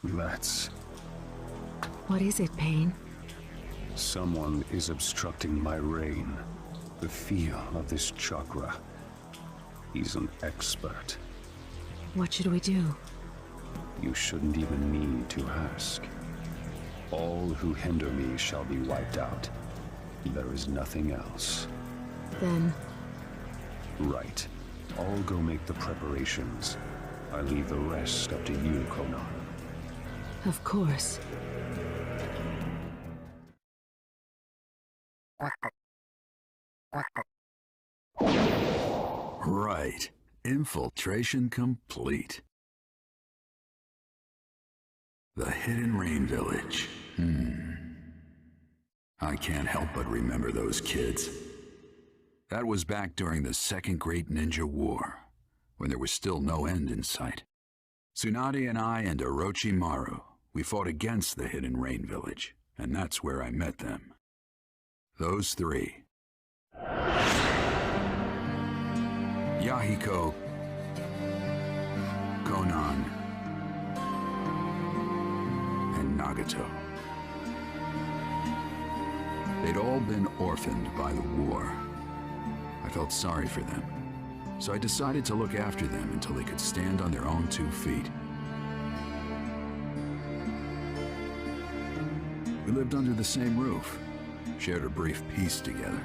Let's. What is it, Pain? Someone is obstructing my reign. The feel of this chakra. He's an expert. What should we do? You shouldn't even need to ask. All who hinder me shall be wiped out. There is nothing else. Then... Right. I'll go make the preparations. I leave the rest up to you, Konan. Of course. Right. Infiltration complete. The Hidden Rain Village. I can't help but remember those kids. That was back during the Second Great Ninja War, when there was still no end in sight. Tsunade and I and Orochimaru, we fought against the Hidden Rain Village, and that's where I met them. Those three. Yahiko, Konan, and Nagato. They'd all been orphaned by the war. I felt sorry for them, so I decided to look after them until they could stand on their own 2 feet. We lived under the same roof, shared a brief peace together.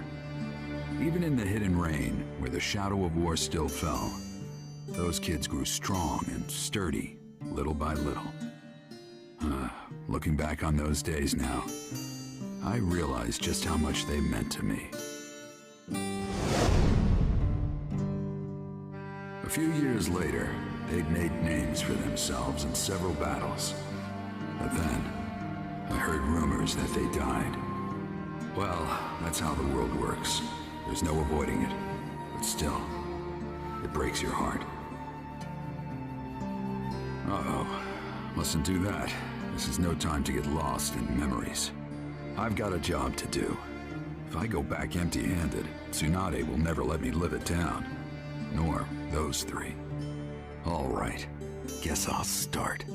Even in the Hidden Rain, where the shadow of war still fell, those kids grew strong and sturdy, little by little. Looking back on those days now, I realized just how much they meant to me. A few years later, they'd made names for themselves in several battles. But then, I heard rumors that they died. Well, that's how the world works. There's no avoiding it. But still, it breaks your heart. Uh-oh. Mustn't do that. This is no time to get lost in memories. I've got a job to do. If I go back empty-handed, Tsunade will never let me live it down. Nor those three. All right. Guess I'll start.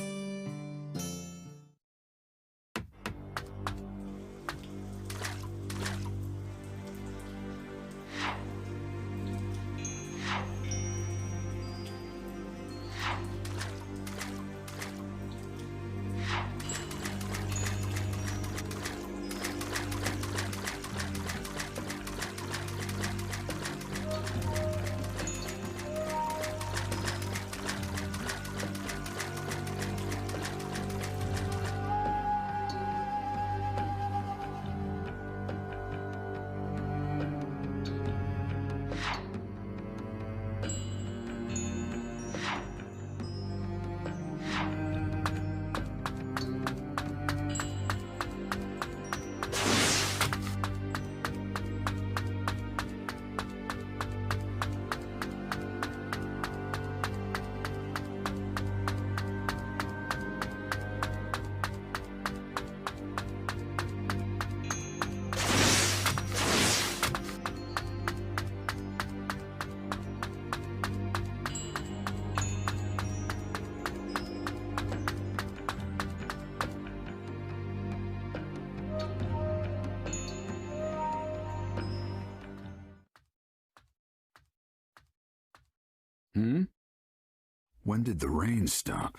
When did the rain stop?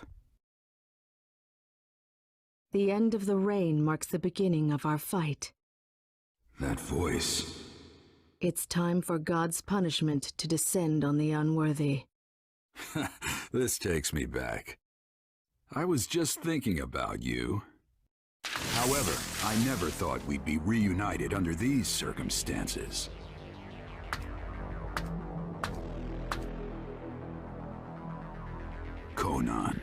The end of the rain marks the beginning of our fight. That voice. It's time for God's punishment to descend on the unworthy. This takes me back. I was just thinking about you. However, I never thought we'd be reunited under these circumstances. Konan.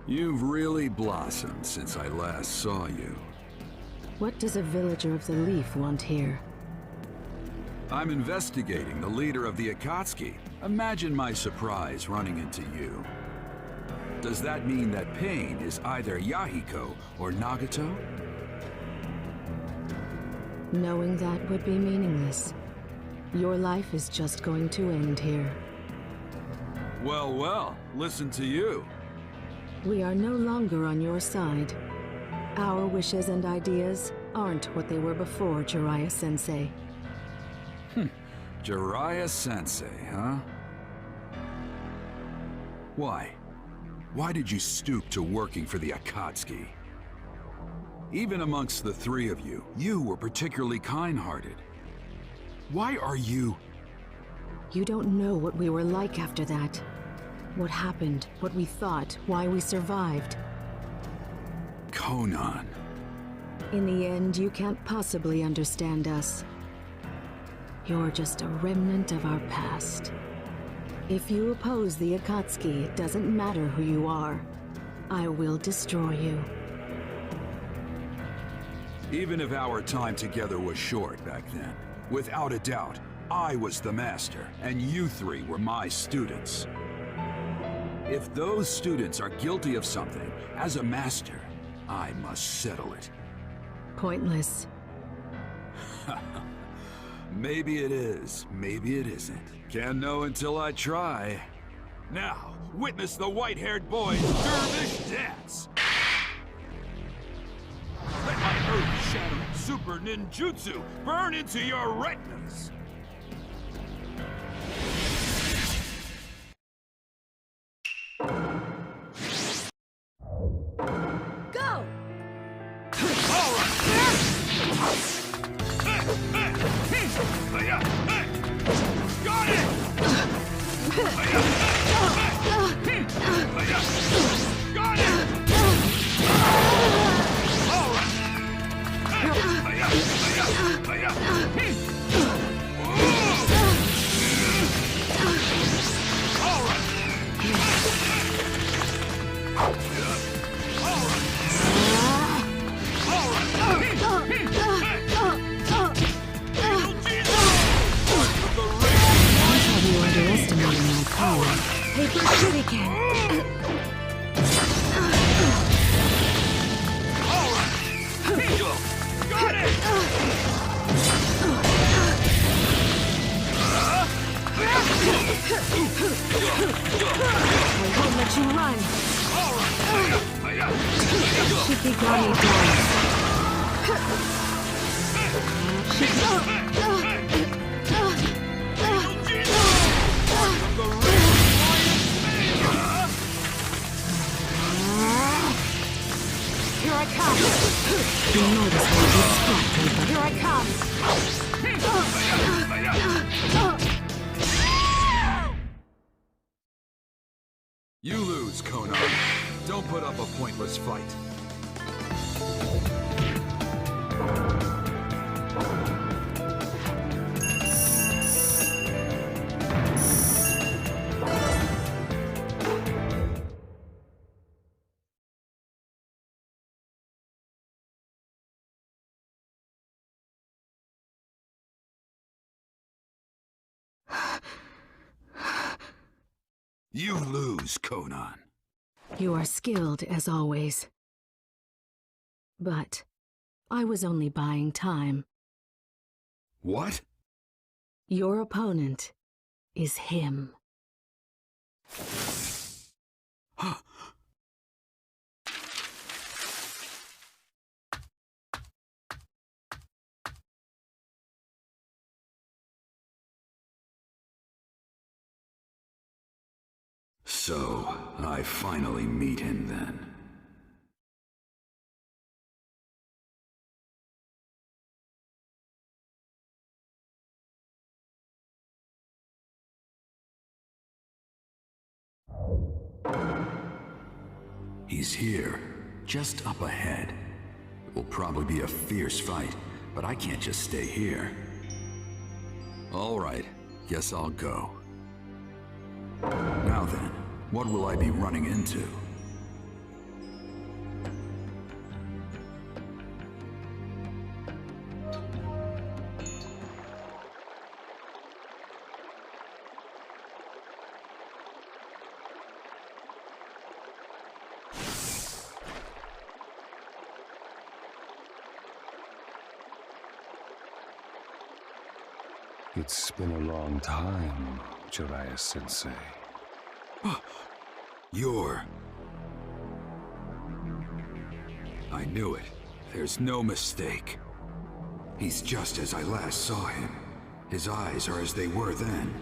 You've really blossomed since I last saw you. What does a villager of the Leaf want here? I'm investigating the leader of the Akatsuki. Imagine my surprise running into you. Does that mean that Pain is either Yahiko or Nagato? Knowing that would be meaningless. Your life is just going to end here. Well, well, listen to you. We are no longer on your side. Our wishes and ideas aren't what they were before, Jiraiya-sensei. Jiraiya-sensei, huh? Why? Why did you stoop to working for the Akatsuki? Even amongst the three of you, you were particularly kind-hearted. Why are you... You don't know what we were like after that. What happened, what we thought, why we survived. Konan. In the end, you can't possibly understand us. You're just a remnant of our past. If you oppose the Akatsuki, it doesn't matter who you are. I will destroy you. Even if our time together was short back then, without a doubt, I was the master, and you three were my students. If those students are guilty of something, as a master, I must settle it. Pointless. Maybe it is, maybe it isn't. Can't know until I try. Now, witness the white-haired boy's dervish dance! Let my earth-shattering super ninjutsu burn into your retinas! Go! All right! Got it! Got it! All right! You underestimating my power. Paper shuriken! Got it! I won't let you run! Shikigami Here I come! You know this will be distracting, but here I come! You lose, Konan. Don't put up a pointless fight. You lose, Konan. You are skilled, as always. But I was only buying time. What? Your opponent is him. So, I finally meet him then. He's here, just up ahead. It will probably be a fierce fight, but I can't just stay here. All right, guess I'll go. Now then, what will I be running into? It's been a long time, Jiraiya-sensei. You're... I knew it. There's no mistake. He's just as I last saw him. His eyes are as they were then.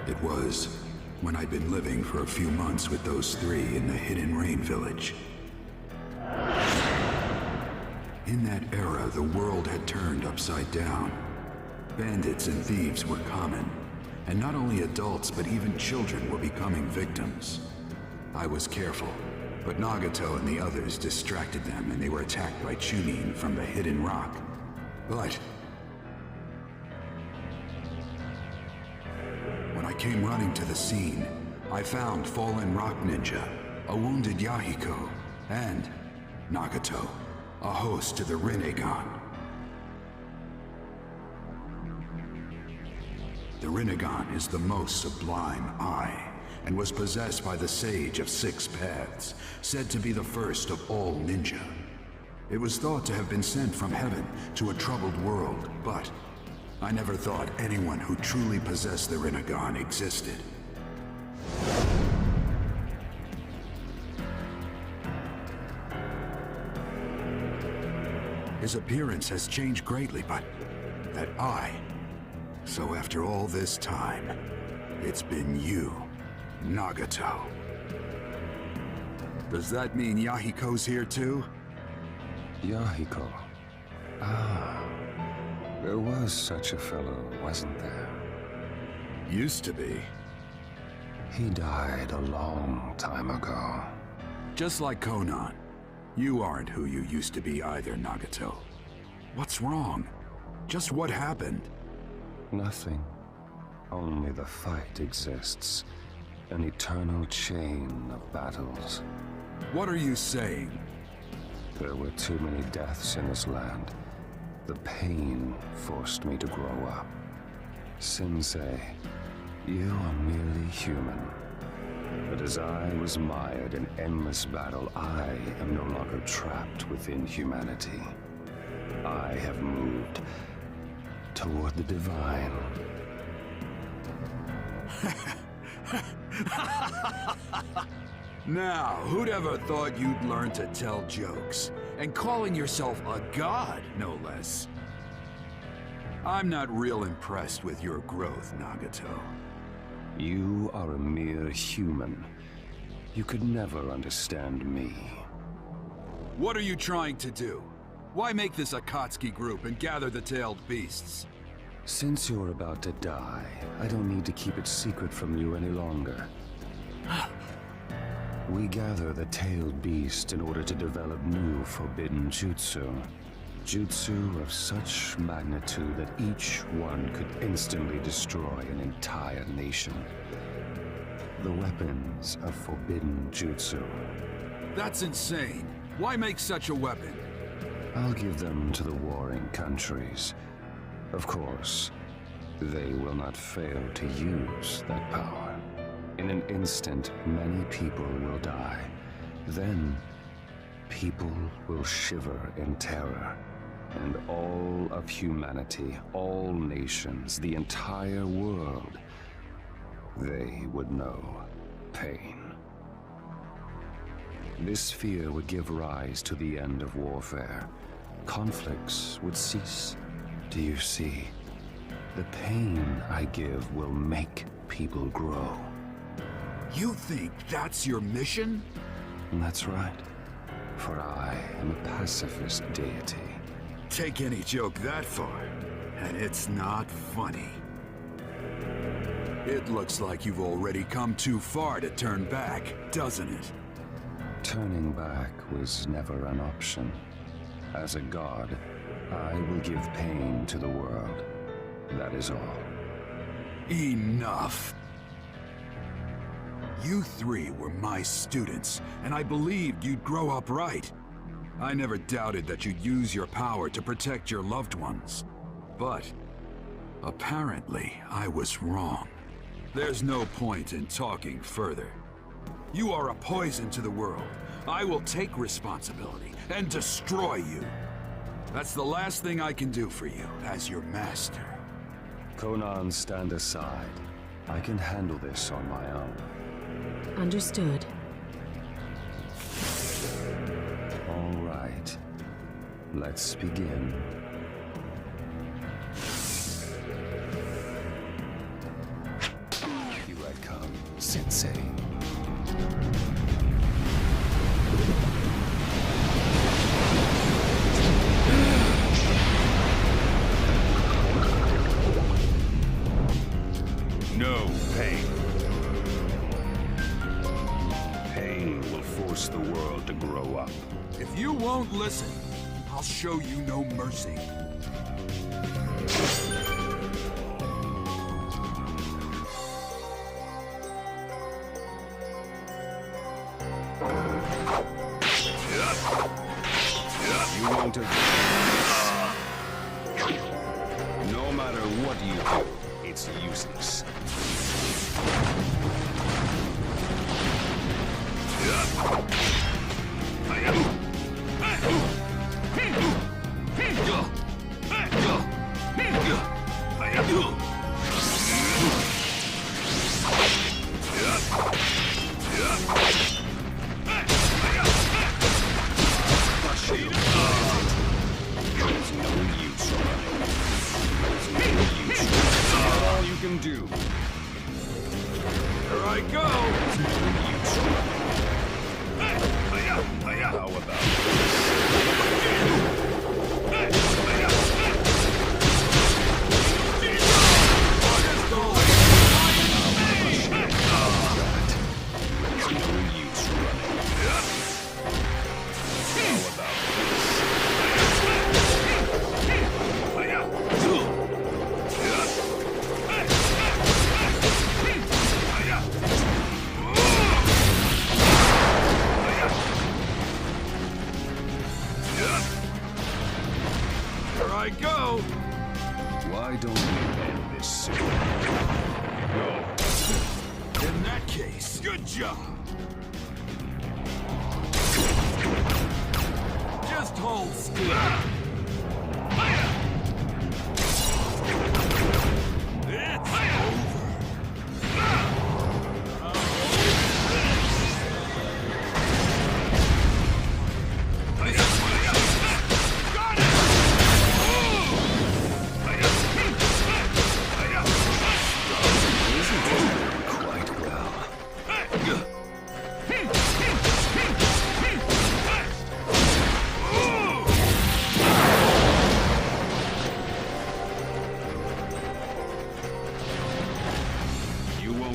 It was when I'd been living for a few months with those three in the Hidden Rain village. In that era, the world had turned upside down. Bandits and thieves were common, and not only adults but even children were becoming victims. I was careful, but Nagato and the others distracted them and they were attacked by Chunin from the Hidden Rock. But when I came running to the scene, I found fallen rock ninja, a wounded Yahiko, and Nagato, a host to the Rinnegan. The Rinnegan is the most sublime eye, and was possessed by the Sage of Six Paths, said to be the first of all ninja. It was thought to have been sent from heaven to a troubled world, but I never thought anyone who truly possessed the Rinnegan existed. His appearance has changed greatly, but that eye. So after all this time, it's been you, Nagato. Does that mean Yahiko's here too? Yahiko. Ah. There was such a fellow, wasn't there? Used to be. He died a long time ago. Just like Conan. You aren't who you used to be either, Nagato. What's wrong? Just what happened? Nothing. Only the fight exists. An eternal chain of battles. What are you saying? There were too many deaths in this land. The pain forced me to grow up. Sensei, you are merely human. But as I was mired in endless battle, I am no longer trapped within humanity. I have moved toward the divine. Now, who'd ever thought you'd learn to tell jokes? And calling yourself a god, no less. I'm not real impressed with your growth, Nagato. You are a mere human. You could never understand me. What are you trying to do? Why make this Akatsuki group and gather the tailed beasts? Since you're about to die, I don't need to keep it secret from you any longer. We gather the tailed beast in order to develop new forbidden jutsu. Jutsu of such magnitude that each one could instantly destroy an entire nation. The weapons of forbidden jutsu. That's insane. Why make such a weapon? I'll give them to the warring countries. Of course, they will not fail to use that power. In an instant, many people will die. Then, people will shiver in terror. And all of humanity, all nations, the entire world, they would know pain. This fear would give rise to the end of warfare. Conflicts would cease. Do you see? The pain I give will make people grow. You think that's your mission? That's right. For I am a pacifist deity. Take any joke that far, and it's not funny. It looks like you've already come too far to turn back, doesn't it? Turning back was never an option. As a god, I will give pain to the world. That is all. Enough! You three were my students, and I believed you'd grow up right. I never doubted that you'd use your power to protect your loved ones. But apparently, I was wrong. There's no point in talking further. You are a poison to the world. I will take responsibility and destroy you. That's the last thing I can do for you as your master. Conan, stand aside. I can handle this on my own. Understood. All right. Let's begin. Here I come, Sensei. No pain. Pain will force the world to grow up. If you won't listen, I'll show you no mercy. You won't agree. No matter what you do, it's useless. Do. Here I go! How about why don't we end this soon? No. In that case, good job! Just hold still. It's over.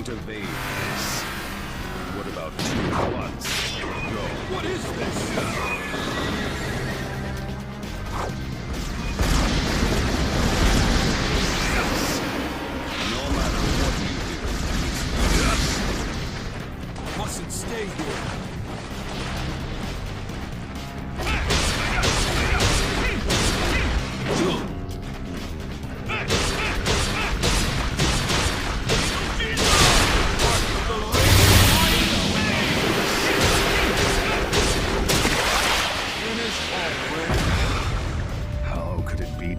Evade this. What about 2 at once? Go. What is this? No matter what you do, Mustn't stay here.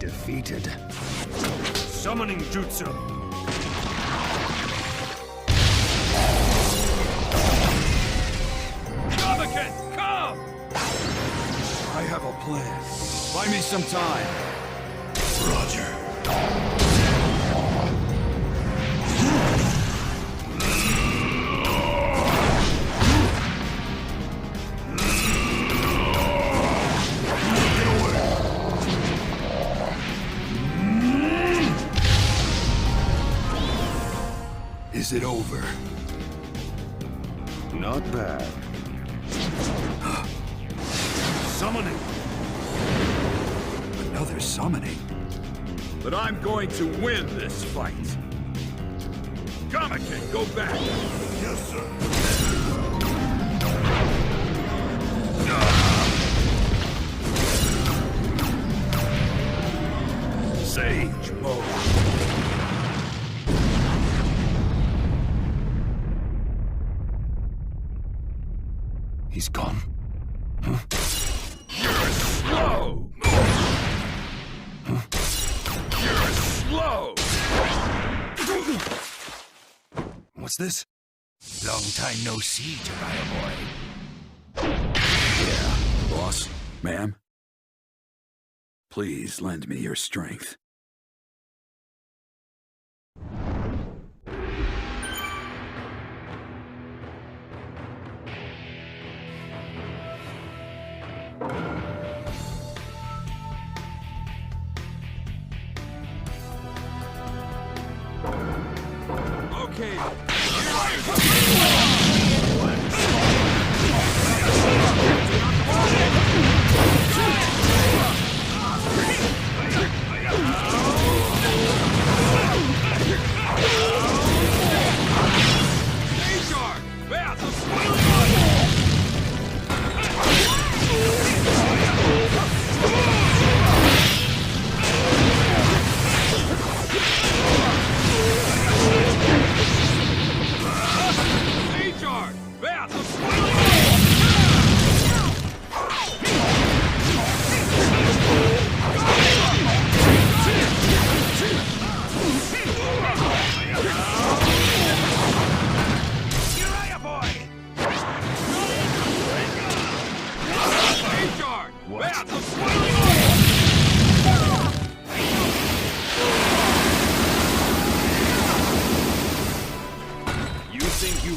defeated. Summoning jutsu. Come! I have a plan. Buy me some time. Roger. Is it over? Not bad. Summoning. Another summoning? But I'm going to win this fight. Kamakin, go back. Yes, sir. Sage mode. He's gone. Huh? You're slow! Huh? You're slow! What's this? Long time no see, Jiraiya boy. Yeah, boss. Ma'am? Please lend me your strength. Okay.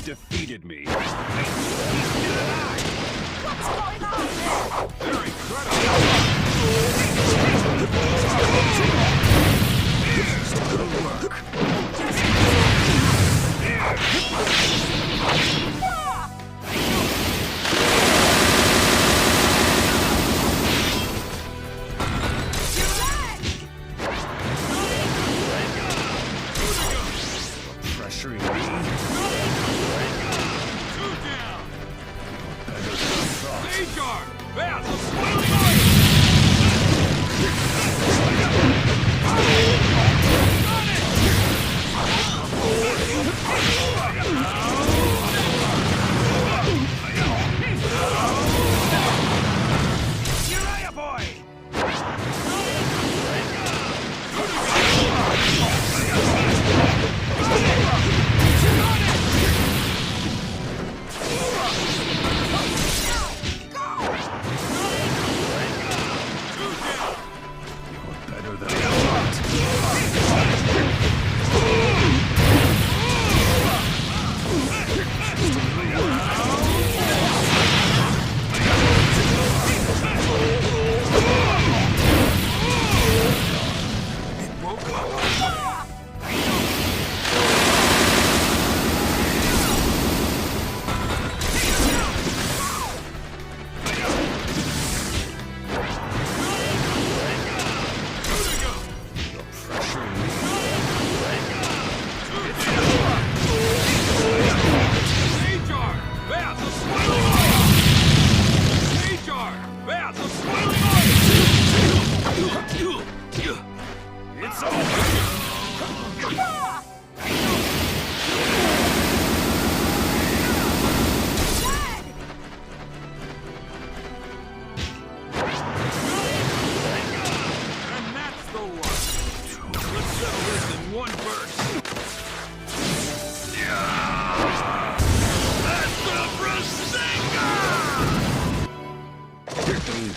Defeated me. What's going on? They're incredible. Good work. Pressuring me.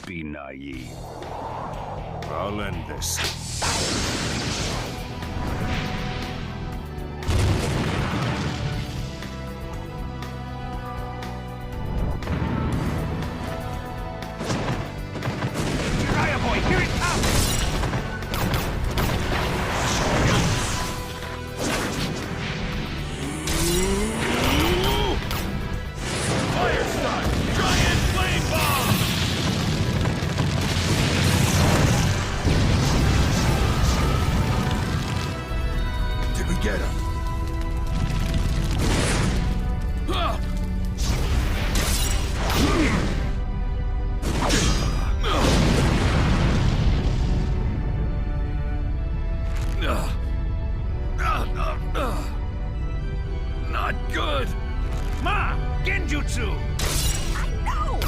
Be naive. I'll end this. Boy, here it comes! Fire start! Giant flame bomb! Did we get him? Not good! Ma! Genjutsu! I know!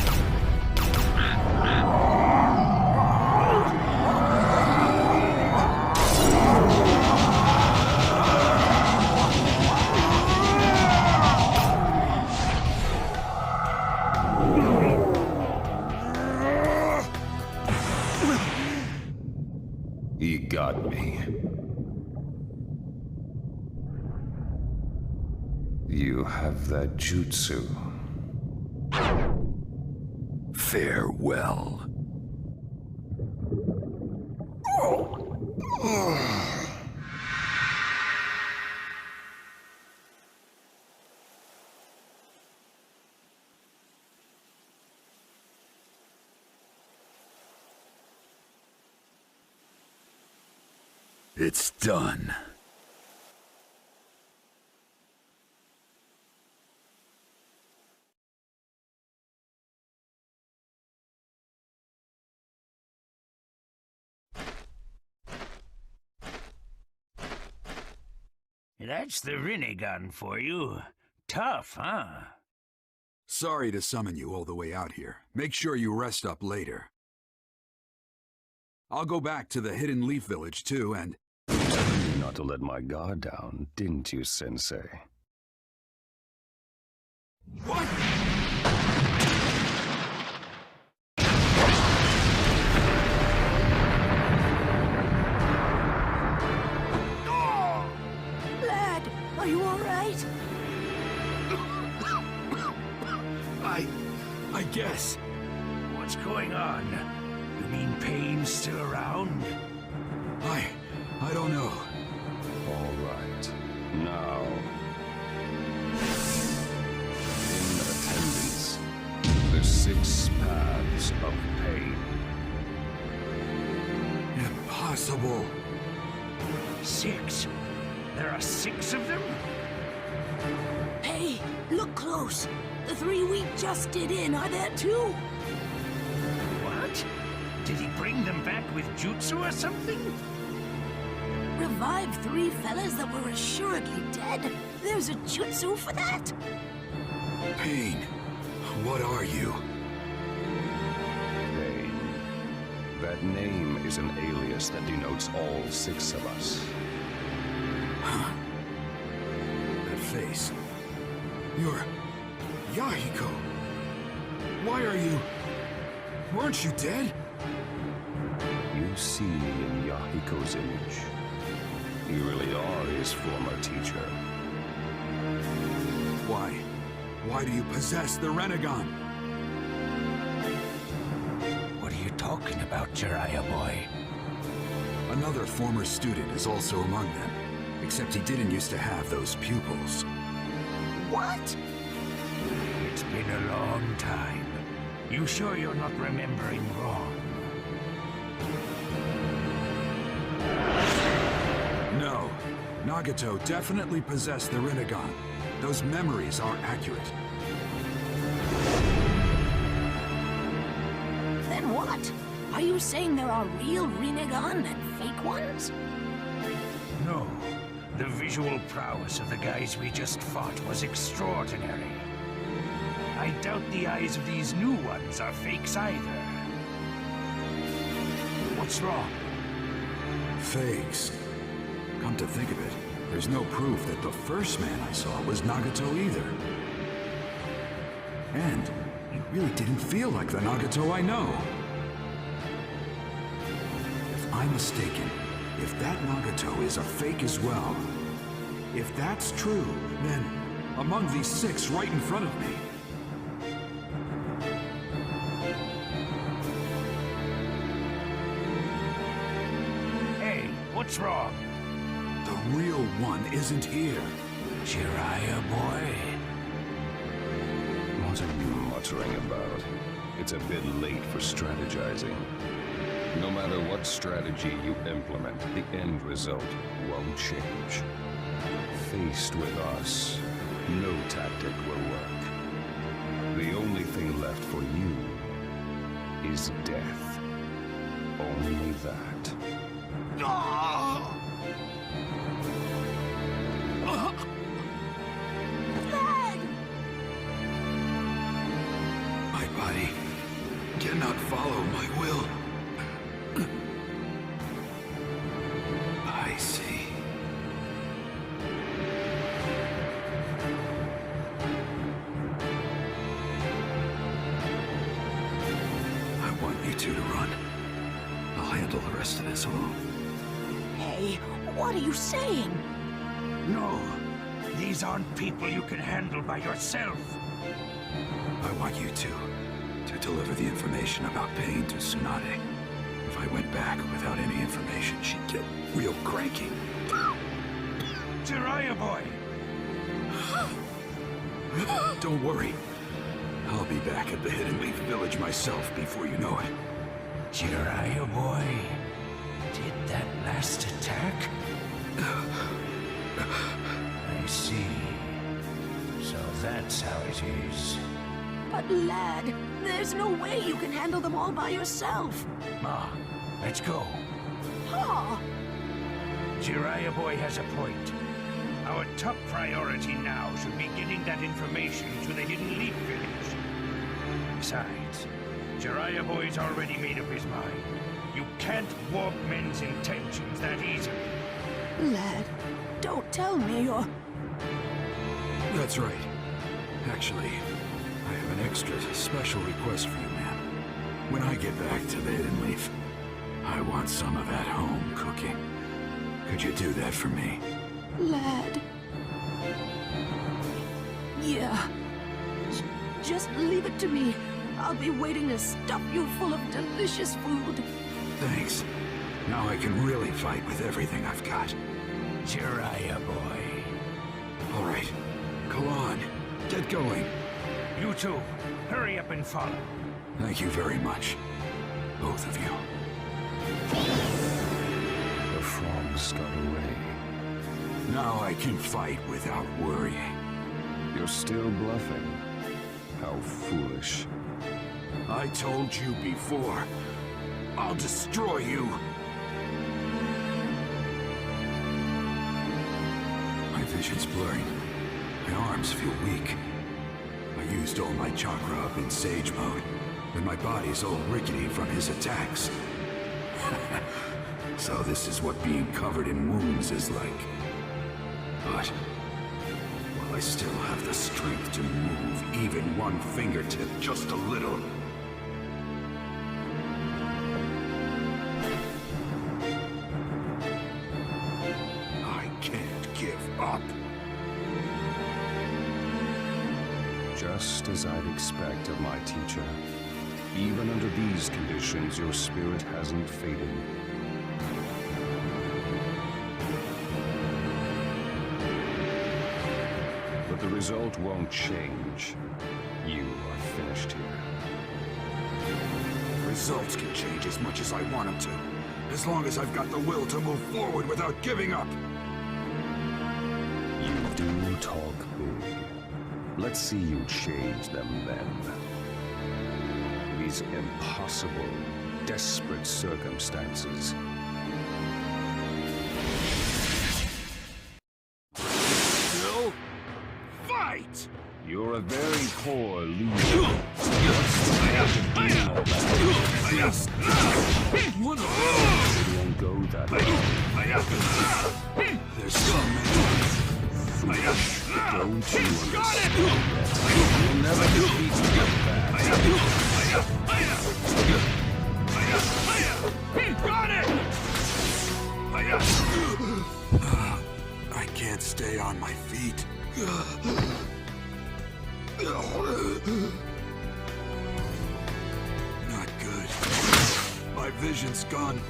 got me. You have that jutsu. Farewell. It's done. That's the Rinnegan for you. Tough, huh? Sorry to summon you all the way out here. Make sure you rest up later. I'll go back to the Hidden Leaf Village too, and... Not to let my guard down, didn't you, Sensei? What? Lad, are you all right? I guess. What's going on? You mean pain's still around? I don't know. All right. Now, in attendance, the 6 paths of pain. Impossible. 6? There are 6 of them? Hey, look close. The 3 we just did in are there too. What? Did he bring them back with jutsu or something? Revive 3 fellas that were assuredly dead. There's a jutsu for that. Pain, what are you? Pain. That name is an alias that denotes all 6 of us. Huh? That face. You're... Yahiko. Why are you... Weren't you dead? You see me in Yahiko's image. You really are his former teacher. Why? Why do you possess the Rinnegan? What are you talking about, Jiraiya boy? Another former student is also among them. Except he didn't used to have those pupils. What? It's been a long time. You sure you're not remembering wrong? No. Nagato definitely possessed the Rinnegan. Those memories are accurate. Then what? Are you saying there are real Rinnegan and fake ones? No. The visual prowess of the guys we just fought was extraordinary. I doubt the eyes of these new ones are fakes either. What's wrong? Fakes. Come to think of it, there's no proof that the first man I saw was Nagato either. And it really didn't feel like the Nagato I know. If I'm mistaken, if that Nagato is a fake as well, if that's true, then among these 6 right in front of me, Hey, what's wrong? the real one isn't here. Jiraiya boy? What are you muttering about? It's a bit late for strategizing. No matter what strategy you implement, the end result won't change. Faced with us, no tactic will work. The only thing left for you is death. Only that. Lad! My body cannot follow my will. I see. I want you two to run. I'll handle the rest of this alone. Sagey, what are you saying? No, these aren't people you can handle by yourself. I want you to deliver the information about Pain to Tsunade. If I went back without any information, she'd get real cranky. Jiraiya boy! Don't worry. I'll be back at the Hidden Leaf Village myself before you know it. Jiraiya boy, did that last attack? I see. So that's how it is. But lad, there's no way you can handle them all by yourself. Ma, let's go. Ha! Jiraiya boy has a point. Our top priority now should be getting that information to the Hidden Leaf Village. Besides, Jiraiya boy's already made up his mind. You can't warp men's intentions that easily. Lad, don't tell me you're... That's right. Actually, I have an extra special request for you, ma'am. When I get back to the Hidden Leaf, I want some of that home cooking. Could you do that for me? Lad... Yeah. Just leave it to me. I'll be waiting to stuff you full of delicious food. Thanks. Now I can really fight with everything I've got. Jiraiya boy. All right. Go on. Get going. You two, hurry up and follow. Thank you very much. Both of you. The frogs got away. Now I can fight without worrying. You're still bluffing. How foolish. I told you before. I'll destroy you. My vision's blurring. My arms feel weak. I used all my chakra up in Sage mode, and my body's all rickety from his attacks. So this is what being covered in wounds is like. But while I still have the strength to move even one fingertip just a little, I can't give up. Just as I'd expect of my teacher. Even under these conditions, your spirit hasn't faded. But the result won't change. You are finished here. Results can change as much as I want them to, as long as I've got the will to move forward without giving up. You do talk big. Let's see you change them then. These impossible, desperate circumstances. Still, fight! You're a very poor loser. What it won't go that way. There's some man. Don't you understand that? You'll never defeat me like that. Got it! I can't stay on my feet. Not good. My vision's gone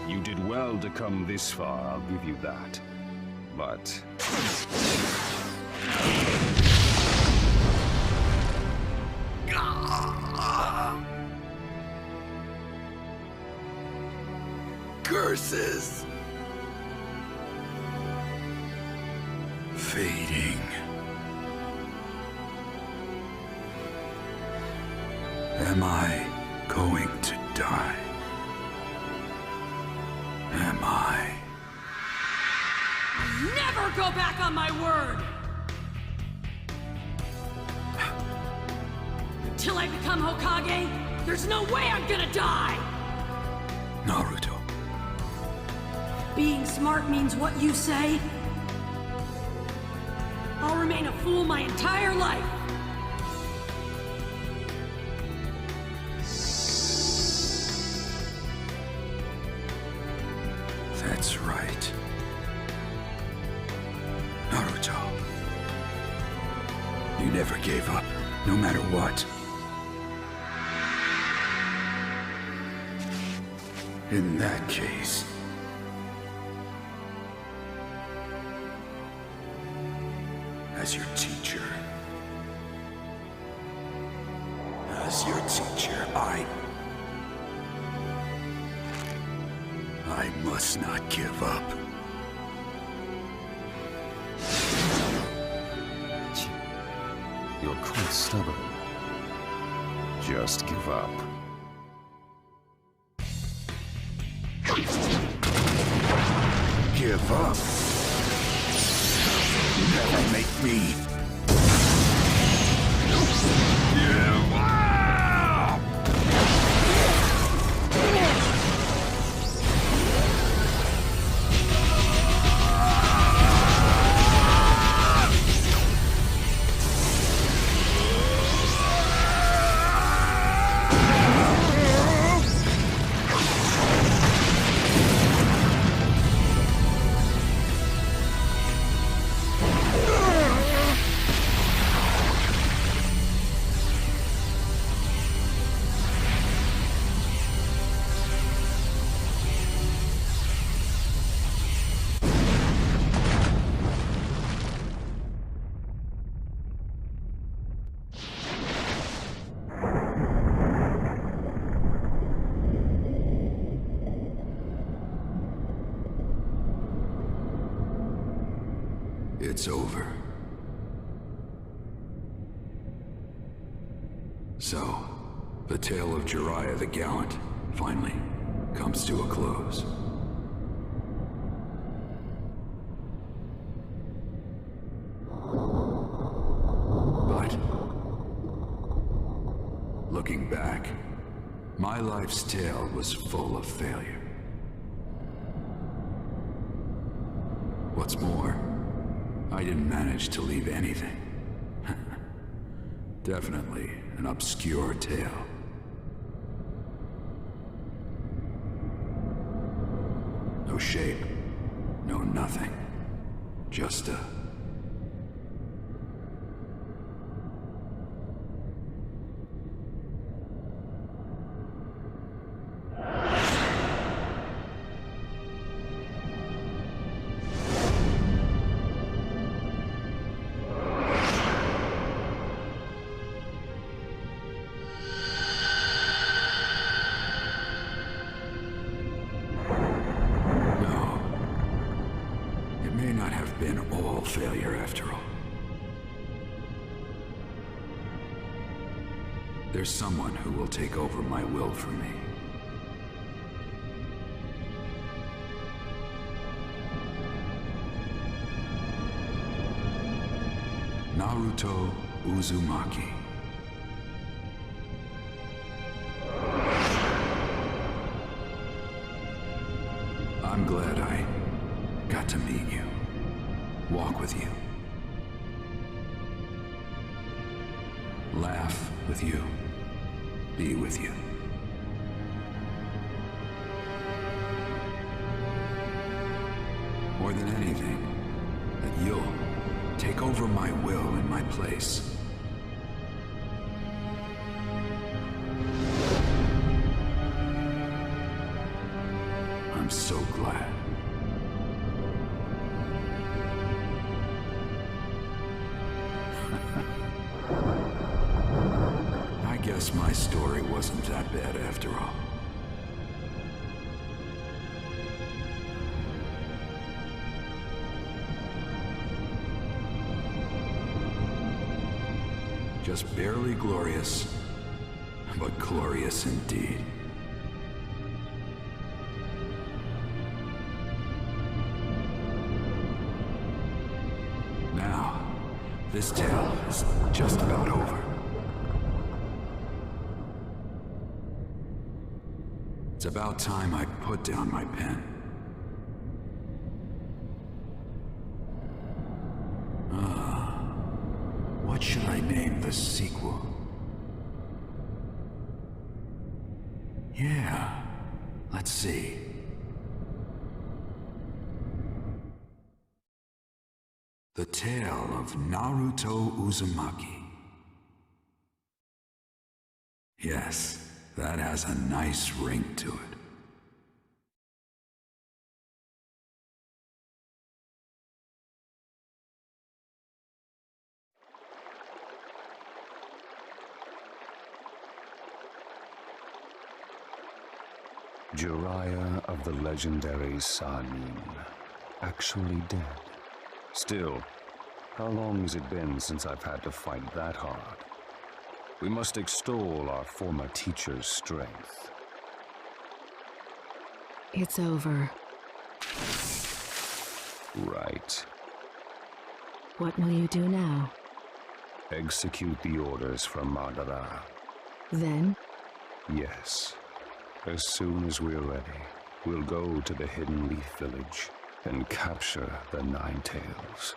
You did well to come this far, I'll give you that. But... curses! Fading. Am I going to die? Am I? Never go back on my word! Until I become Hokage, there's no way I'm gonna die! Naruto. Being smart means what you say? I'll remain a fool my entire life! never gave up, no matter what. In that case... as your teacher... as your teacher, I must not give up. You're quite stubborn. Just give up. Give up? Never make me... give up! It's over. So, the tale of Jiraiya the Gallant finally comes to a close. But, looking back, my life's tale was full of failure. What's more, I didn't manage to leave anything. Definitely an obscure tale. No shape, no nothing. Just a... failure after all. There's someone who will take over my will for me. Naruto Uzumaki. I'm glad I got to meet you. Walk with you. Laugh with you. Be with you. More than anything, that you'll take over my will in my place. I'm so glad. I guess my story wasn't that bad after all. Just barely glorious, but glorious indeed. Now, this tale is just about over. It's about time I put down my pen. What should I name the sequel? Yeah, let's see. The Tale of Naruto Uzumaki. Yes, that has a nice ring to it. Jiraiya of the legendary Sanin, actually dead. Still, how long has it been since I've had to fight that hard? We must extol our former teacher's strength. It's over. Right. What will you do now? Execute the orders from Madara. Then? Yes. As soon as we're ready, we'll go to the Hidden Leaf Village and capture the Nine Tails.